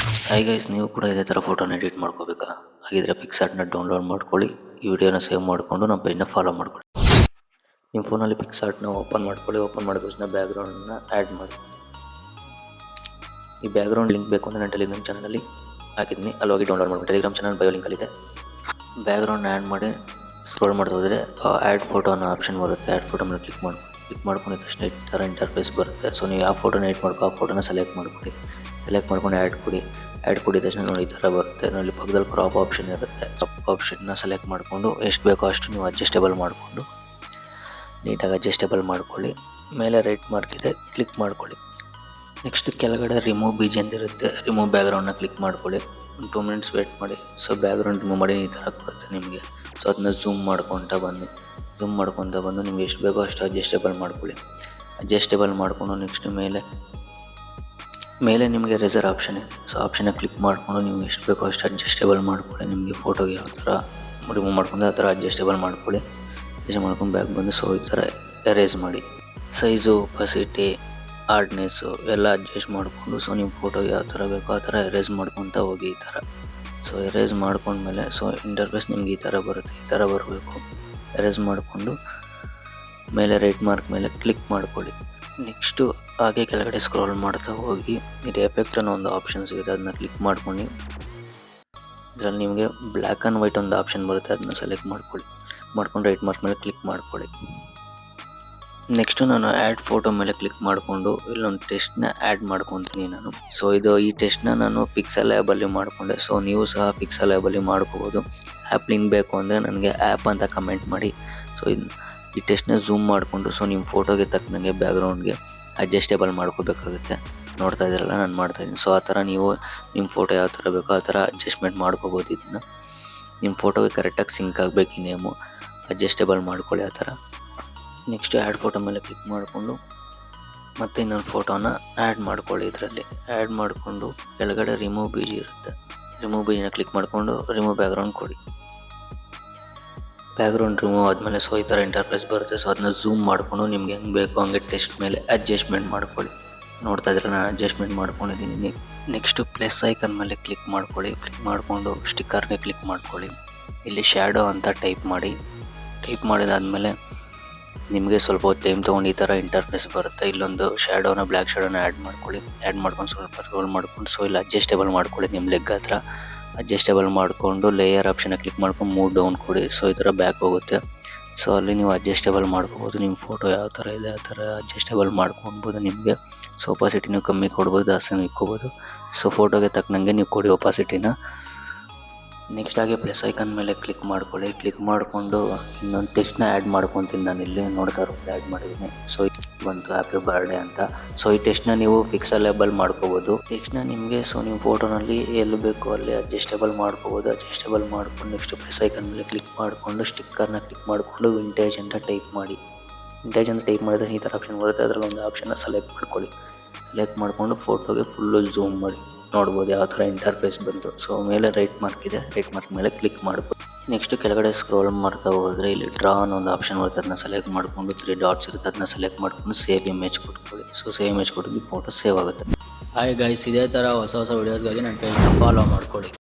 Hi guys, ನೀವು ಕೂಡ ಇದೇ ಥರ ಫೋಟೋನ ಎಡಿಟ್ ಮಾಡ್ಕೋಬೇಕಾ? ಹಾಗಿದ್ರೆ ಪಿಕ್ಸಾರ್ಟ್ನ ಡೌನ್ಲೋಡ್ ಮಾಡ್ಕೊಳ್ಳಿ. ಈ ವಿಡಿಯೋನ ಸೇವ್ ಮಾಡಿಕೊಂಡು ನಮ್ಮ ಪೇಜ್ನ ಫಾಲೋ ಮಾಡ್ಕೊಳ್ಳಿ. ನಿಮ್ಮ ಫೋನಲ್ಲಿ ಪಿಕ್ಸಾರ್ಟ್ನ ಓಪನ್ ಮಾಡ್ಕೊಳ್ಳಿ. ಓಪನ್ ಮಾಡಿದ ತಕ್ಷಣ ಬ್ಯಾಕ್ಗ್ರೌಂಡನ್ನ ಆ್ಯಡ್ ಮಾಡಿ. ಈ ಬ್ಯಾಕ್ಗ್ರೌಂಡ್ ಲಿಂಕ್ ಬೇಕು ಅಂದರೆ ನಾನು ಟೆಲಿಗ್ರಾಮ್ ಚಾನಲಲ್ಲಿ ಹಾಕಿದ್ದೀನಿ, ಅಲ್ಲಿ ಹೋಗಿ ಡೌನ್ಲೋಡ್ ಮಾಡಿ. ಟೆಲಿಗ್ರಾಮ್ ಚಾನಲ್ ಬಯೋ ಲಿಂಕಲ್ಲಿದೆ. ಬ್ಯಾಕ್ಗ್ರೌಂಡ್ನ ಆ್ಯಡ್ ಮಾಡಿ ಸ್ಕ್ರೋಲ್ ಮಾಡ್ತಾ ಹೋದರೆ ಆ್ಯಡ್ ಫೋಟೋ ಅನ್ನೋ ಆಪ್ಷನ್ ಬರುತ್ತೆ. ಆ್ಯಡ್ ಫೋಟೋ ಮೇಲೆ ಕ್ಲಿಕ್ ಮಾಡ್ಕೊಂಡಿದ ತಕ್ಷಣ ಈ ಥರ ಇಂಟರ್ಫೇಸ್ ಬರುತ್ತೆ. ಸೊ ನೀವು ಯಾವ ಫೋಟೋನ ಎಡಿಟ್ ಮಾಡ್ಕೋ ಆ ಫೋಟೋನ ಸೆಲೆಕ್ಟ್ ಮಾಡ್ಕೊಳ್ಳಿ. ಸೆಲೆಕ್ಟ್ ಮಾಡ್ಕೊಂಡು ಆ್ಯಡ್ ಕೊಡಿ ತಕ್ಷಣ ನೋಡಿ ಈ ಥರ ಬರುತ್ತೆ. ನೋಡಿ ಪಕ್ಕದಲ್ಲಿ ಕ್ರಾಪ್ ಆಪ್ಷನ್ ಇರುತ್ತೆ. ಕ್ರಾಪ್ ಆಪ್ಷನ್ನ ಸೆಲೆಕ್ಟ್ ಮಾಡಿಕೊಂಡು ಎಷ್ಟು ಬೇಕೋ ಅಷ್ಟು ನೀವು ಅಡ್ಜಸ್ಟೇಬಲ್ ಮಾಡಿಕೊಂಡು ನೀಟಾಗಿ ಅಡ್ಜಸ್ಟೇಬಲ್ ಮಾಡ್ಕೊಳ್ಳಿ. ಮೇಲೆ ರೈಟ್ ಮಾರ್ಕ್ ಇದೆ, ಕ್ಲಿಕ್ ಮಾಡ್ಕೊಳ್ಳಿ. ನೆಕ್ಸ್ಟ್ ಕೆಳಗಡೆ ರಿಮೂವ್ ಬೀಜ್ ಅಂತ ಇರುತ್ತೆ. ರಿಮೂವ್ ಬ್ಯಾಕ್ಗ್ರೌಂಡ್ನ ಕ್ಲಿಕ್ ಮಾಡ್ಕೊಳ್ಳಿ. ಒಂದು 2 ಮಿನಿಟ್ಸ್ ವೇಟ್ ಮಾಡಿ. ಸೊ ಬ್ಯಾಕ್ಗ್ರೌಂಡ್ ರಿಮೂವ್ ಮಾಡಿ ಈ ಥರ ಬರುತ್ತೆ ನಿಮಗೆ. ಸೊ ಅದನ್ನ ಝೂಮ್ ಮಾಡ್ಕೊತಾ ಬಂದು ನಿಮ್ಗೆ ಎಷ್ಟು ಬೇಕೋ ಅಷ್ಟು ಅಡ್ಜಸ್ಟೇಬಲ್ ಮಾಡ್ಕೊಳ್ಳಿ. ಅಡ್ಜಸ್ಟೇಬಲ್ ಮಾಡಿಕೊಂಡು ನೆಕ್ಸ್ಟ್ ಮೇಲೆ ನಿಮಗೆ ರೆಸರ್ ಆಪ್ಷನ್ ಇದೆ. ಸೊ ಆಪ್ಷನ್ನ ಕ್ಲಿಕ್ ಮಾಡಿಕೊಂಡು ನೀವು ಎಷ್ಟು ಬೇಕೋ ಅಷ್ಟು ಅಡ್ಜಸ್ಟೇಬಲ್ ಮಾಡ್ಕೊಳ್ಳಿ. ನಿಮಗೆ ಫೋಟೋಗೆ ಯಾವ ಥರ ರಿಮೂವ್ ಮಾಡ್ಕೊಂಡು ಆ ಥರ ಅಡ್ಜಸ್ಟೇಬಲ್ ಮಾಡ್ಕೊಳ್ಳಿ. ಅಡ್ಜಸ್ಟ್ ಮಾಡ್ಕೊಂಡು ಬ್ಯಾಕ್ ಬಂದು ಸೊ ಈ ಥರ ಎರೇಸ್ ಮಾಡಿ. ಸೈಜು, ಒಪಾಸಿಟಿ, ಹಾರ್ಡ್ನೆಸ್ಸು ಎಲ್ಲ ಅಡ್ಜಸ್ಟ್ ಮಾಡಿಕೊಂಡು ಸೊ ನಿಮ್ಮ ಫೋಟೋಗೆ ಯಾವ ಥರ ಬೇಕೋ ಆ ಥರ ಎರೇಸ್ ಮಾಡ್ಕೊತ ಹೋಗಿ ಈ ಥರ. ಸೊ ಎರೇಸ್ ಮಾಡ್ಕೊಂಡ್ಮೇಲೆ ಸೊ ಇಂಟರ್ಫೇಸ್ ನಿಮ್ಗೆ ಈ ಥರ ಬರುತ್ತೆ. ಈ ಥರ ಬರಬೇಕು. ಎರೇಸ್ ಮಾಡಿಕೊಂಡು ಮೇಲೆ ರೈಟ್ ಮಾರ್ಕ್ ಮೇಲೆ ಕ್ಲಿಕ್ ಮಾಡ್ಕೊಳ್ಳಿ. ನೆಕ್ಸ್ಟು ಹಾಗೆ ಕೆಳಗಡೆ ಸ್ಕ್ರೋಲ್ ಮಾಡ್ತಾ ಹೋಗಿ ಇದು ಎಫೆಕ್ಟ್ ಅನ್ನೋ ಒಂದು ಆಪ್ಷನ್ ಸಿಗುತ್ತೆ. ಅದನ್ನ ಕ್ಲಿಕ್ ಮಾಡ್ಕೊಂಡು ಇದರಲ್ಲಿ ನಿಮಗೆ ಬ್ಲ್ಯಾಕ್ ಆ್ಯಂಡ್ ವೈಟ್ ಒಂದು ಆಪ್ಷನ್ ಬರುತ್ತೆ. ಅದನ್ನ ಸೆಲೆಕ್ಟ್ ಮಾಡ್ಕೊಂಡು ರೈಟ್ ಮಾರ್ಕ್ ಮೇಲೆ ಕ್ಲಿಕ್ ಮಾಡ್ಕೊಳ್ಳಿ. ನೆಕ್ಸ್ಟು ನಾನು ಆ್ಯಡ್ ಫೋಟೋ ಮೇಲೆ ಕ್ಲಿಕ್ ಮಾಡಿಕೊಂಡು ಇಲ್ಲೊಂದು ಟೆಸ್ಟ್ನ ಆ್ಯಡ್ ಮಾಡ್ಕೊತೀನಿ ನಾನು. ಸೊ ಈ ಟೆಸ್ಟ್ನ ನಾನು ಪಿಕ್ಸೆಲ್ ಆ್ಯಪಲ್ಲಿ ಮಾಡಿಕೊಂಡೆ. ಸೊ ನೀವು ಸಹ ಪಿಕ್ಸೆಲ್ ಆ್ಯಪಲ್ಲಿ ಮಾಡ್ಕೋಬೋದು. ಆ್ಯಪ್ ಲಿಂಕ್ ಬೇಕು ಅಂದರೆ ನನಗೆ ಆ್ಯಪ್ ಅಂತ ಕಮೆಂಟ್ ಮಾಡಿ. ಸೊ ಈ ಟೆಸ್ಟ್ನ ಝೂಮ್ ಮಾಡಿಕೊಂಡು ಸೊ ನಿಮ್ಮ ಫೋಟೋಗೆ ತಕ್ಕನಂಗೆ ಬ್ಯಾಕ್ಗ್ರೌಂಡ್ಗೆ ಅಡ್ಜಸ್ಟೇಬಲ್ ಮಾಡ್ಕೋಬೇಕಾಗುತ್ತೆ. ನೋಡ್ತಾ ಇದ್ದೀರಲ್ಲ ನಾನು ಮಾಡ್ತಾಯಿದ್ದೀನಿ. ಸೊ ಆ ಥರ ನೀವು ನಿಮ್ಮ ಫೋಟೋ ಯಾವ ಥರ ಬೇಕೋ ಆ ಥರ ಅಡ್ಜಸ್ಟ್ಮೆಂಟ್ ಮಾಡ್ಕೋಬೋದು. ಇದನ್ನ ನಿಮ್ಮ ಫೋಟೋಗೆ ಕರೆಕ್ಟಾಗಿ ಸಿಂಕ್ ಆಗಬೇಕು. ಈ ನೇಮು ಅಡ್ಜಸ್ಟೇಬಲ್ ಮಾಡ್ಕೊಳ್ಳಿ ಆ ಥರ. ನೆಕ್ಸ್ಟ್ ಆ್ಯಡ್ ಫೋಟೋ ಮೇಲೆ ಕ್ಲಿಕ್ ಮಾಡಿಕೊಂಡು ಮತ್ತೆ ಇನ್ನೊಂದು ಫೋಟೋನ ಆ್ಯಡ್ ಮಾಡ್ಕೊಳ್ಳಿ. ಇದರಲ್ಲಿ ಆ್ಯಡ್ ಮಾಡಿಕೊಂಡು ಕೆಳಗಡೆ ರಿಮೂವ್ ಬೀಜ್ ಇರುತ್ತೆ. ರಿಮೂವ್ ಬೀಜನ್ನ ಕ್ಲಿಕ್ ಮಾಡಿಕೊಂಡು ರಿಮೂವ್ ಬ್ಯಾಕ್ಗ್ರೌಂಡ್ ಕೊಡಿ. ಬ್ಯಾಕ್ಗ್ರೌಂಡ್ ರಿಮೂವ್ ಆದಮೇಲೆ ಸೊ ಈ ಥರ ಇಂಟರ್ಫೇಸ್ ಬರುತ್ತೆ. ಸೊ ಅದನ್ನ ಝೂಮ್ ಮಾಡಿಕೊಂಡು ನಿಮ್ಗೆ ಹೆಂಗೆ ಬೇಕೋ ಹಂಗೆ ಟೆಸ್ಟ್ ಮೇಲೆ ಅಡ್ಜಸ್ಟ್ಮೆಂಟ್ ಮಾಡ್ಕೊಳ್ಳಿ. ನೋಡ್ತಾ ಇದ್ರೆ ನಾನು ಅಡ್ಜಸ್ಟ್ಮೆಂಟ್ ಮಾಡ್ಕೊಂಡಿದ್ದೀನಿ. ನೆಕ್ಸ್ಟು ಪ್ಲಸ್ ಐಕನ್ ಮೇಲೆ ಕ್ಲಿಕ್ ಮಾಡ್ಕೊಳ್ಳಿ. ಕ್ಲಿಕ್ ಮಾಡಿಕೊಂಡು ಸ್ಟಿಕ್ಕರ್ಗೆ ಕ್ಲಿಕ್ ಮಾಡ್ಕೊಳ್ಳಿ. ಇಲ್ಲಿ ಶ್ಯಾಡೋ ಅಂತ ಟೈಪ್ ಮಾಡಿದಾದಮೇಲೆ ನಿಮಗೆ ಸ್ವಲ್ಪ ಹೊತ್ತು ಟೈಮ್ ತೊಗೊಂಡು ಈ ಥರ ಇಂಟರ್ಫೇಸ್ ಬರುತ್ತೆ. ಇಲ್ಲೊಂದು ಶ್ಯಾಡೋನ ಬ್ಲ್ಯಾಕ್ ಶ್ಯಾಡೋನ ಆ್ಯಡ್ ಮಾಡ್ಕೊಂಡು ಸ್ವಲ್ಪ ರೋಲ್ ಮಾಡ್ಕೊಂಡು ಸೊ ಇಲ್ಲಿ ಅಡ್ಜಸ್ಟೇಬಲ್ ಮಾಡ್ಕೊಳ್ಳಿ. ನಿಮ್ಮ ಲೆಗ್ ಹತ್ರ ಅಡ್ಜಸ್ಟೇಬಲ್ ಮಾಡಿಕೊಂಡು ಲೇಯರ್ ಆಪ್ಷನ್ನ ಕ್ಲಿಕ್ ಮಾಡ್ಕೊಂಡು ಮೂವ್ ಡೌನ್ ಕೊಡಿ. ಸೊ ಈ ಥರ ಬ್ಯಾಕ್ ಹೋಗುತ್ತೆ. ಸೊ ಅಲ್ಲಿ ನೀವು ಅಡ್ಜಸ್ಟೇಬಲ್ ಮಾಡ್ಕೋಬೋದು. ನಿಮ್ಮ ಫೋಟೋ ಯಾವ ಥರ ಇದೆ ಆ ಥರ ಅಡ್ಜಸ್ಟೇಬಲ್ ಮಾಡ್ಕೊಬೋದು. ನಿಮಗೆ ಸೊ ಒಪಾಸಿಟಿ ನೀವು ಕಮ್ಮಿ ಕೊಡ್ಬೋದು, ಜಾಸ್ತಿ ಇಕ್ಕೋಬೋದು. ಸೊ ಫೋಟೋಗೆ ತಕ್ಕನಂಗೆ ನೀವು ಕೊಡಿ ಒಪಾಸಿಟಿನ. ನೆಕ್ಸ್ಟ್ ಹಾಗೆ ಪ್ಲಸ್ ಐಕನ್ ಮೇಲೆ ಕ್ಲಿಕ್ ಮಾಡ್ಕೊಳ್ಳಿ. ಕ್ಲಿಕ್ ಮಾಡಿಕೊಂಡು ಇನ್ನೊಂದು ಟೆಕ್ಸ್ಟ್ನ ಆ್ಯಡ್ ಮಾಡ್ಕೊತೀನಿ. ನಾನು ಇಲ್ಲಿ ನೋಡ್ತಾ ಇರೋದು ಆ್ಯಡ್ ಮಾಡಿದ್ದೀನಿ. ಸೊ ಬಂತು ಹ್ಯಾಪಿ ಬರ್ಡೇ ಅಂತ. ಸೊ ಈ ಟೆಕ್ಸ್ಟ್ನ ನೀವು ಪಿಕ್ಸೆಲ್ ಆ್ಯಪಲ್ಲಿ ಮಾಡ್ಕೋಬೋದು. ಟೆಕ್ಸ್ಟ್ನ ನಿಮಗೆ ಸೊ ನಿಮ್ಮ ಫೋಟೋನಲ್ಲಿ ಎಲ್ಲಿ ಬೇಕೋ ಅಲ್ಲಿ ಅಡ್ಜಸ್ಟೇಬಲ್ ಮಾಡ್ಕೋಬೋದು. ಅಡ್ಜಸ್ಟೇಬಲ್ ಮಾಡ್ಕೊಂಡು ನೆಕ್ಸ್ಟ್ ಪ್ಲಸ್ ಐಕನ್ ಮೇಲೆ ಕ್ಲಿಕ್ ಮಾಡಿಕೊಂಡು ಸ್ಟಿಕ್ಕರ್ನ ಕ್ಲಿಕ್ ಮಾಡಿಕೊಂಡು ವಿಂಟೇಜ್ ಅಂತ ಟೈಪ್ ಮಾಡಿ. ವಿಂಟೇಜ್ ಅಂತ ಟೈಪ್ ಮಾಡಿದ್ರೆ ಈ ಥರ ಆಪ್ಷನ್ ಬರುತ್ತೆ. ಅದರಲ್ಲಿ ಒಂದು ಆಪ್ಷನ್ನ ಸೆಲೆಕ್ಟ್ ಮಾಡ್ಕೊಳ್ಳಿ. ಸೆಲೆಕ್ಟ್ ಮಾಡಿಕೊಂಡು ಫೋಟೋಗೆ ಫುಲ್ಲು ಝೂಮ್ ಮಾಡಿ ನೋಡ್ಬೋದು ಯಾವ ಥರ ಇಂಟರ್ಫೇಸ್ ಬಂತು. ಸೊ ಮೇಲೆ ರೈಟ್ ಮಾರ್ಕ್ ಇದೆ, ರೈಟ್ ಮಾರ್ಕ್ ಮೇಲೆ ಕ್ಲಿಕ್ ಮಾಡ್ಬೋದು. ನೆಕ್ಸ್ಟ್ ಕೆಳಗಡೆ ಸ್ಕ್ರೋಲ್ ಮಾಡ್ತಾ ಹೋದರೆ ಇಲ್ಲಿ ಡ್ರಾ ಅನ್ನೋ ಒಂದು ಆಪ್ಷನ್ ಬರುತ್ತೆ. ಅದನ್ನ ಸೆಲೆಕ್ಟ್ ಮಾಡಿಕೊಂಡು 3 ಡಾಟ್ಸ್ ಇರುತ್ತೆ. ಅದನ್ನ ಸೆಲೆಕ್ಟ್ ಮಾಡಿಕೊಂಡು ಸೇವ್ ಇಮೇಜ್ ಕೊಟ್ಕೊಳ್ಳಿ. ಸೊ ಸೇವ್ ಇಮೇಜ್ ಕೊಟ್ಟಿದ್ದು ಫೋಟೋ ಸೇವ್ ಆಗುತ್ತೆ. ಹಾಯ್ ಗೈಸ್, ಇದೇ ಥರ ಹೊಸ ವಿಡಿಯೋಸ್ಗಾಗಿ ನನ್ನ ಪೇಜ್ನ ಫಾಲೋ ಮಾಡ್ಕೊಳ್ಳಿ.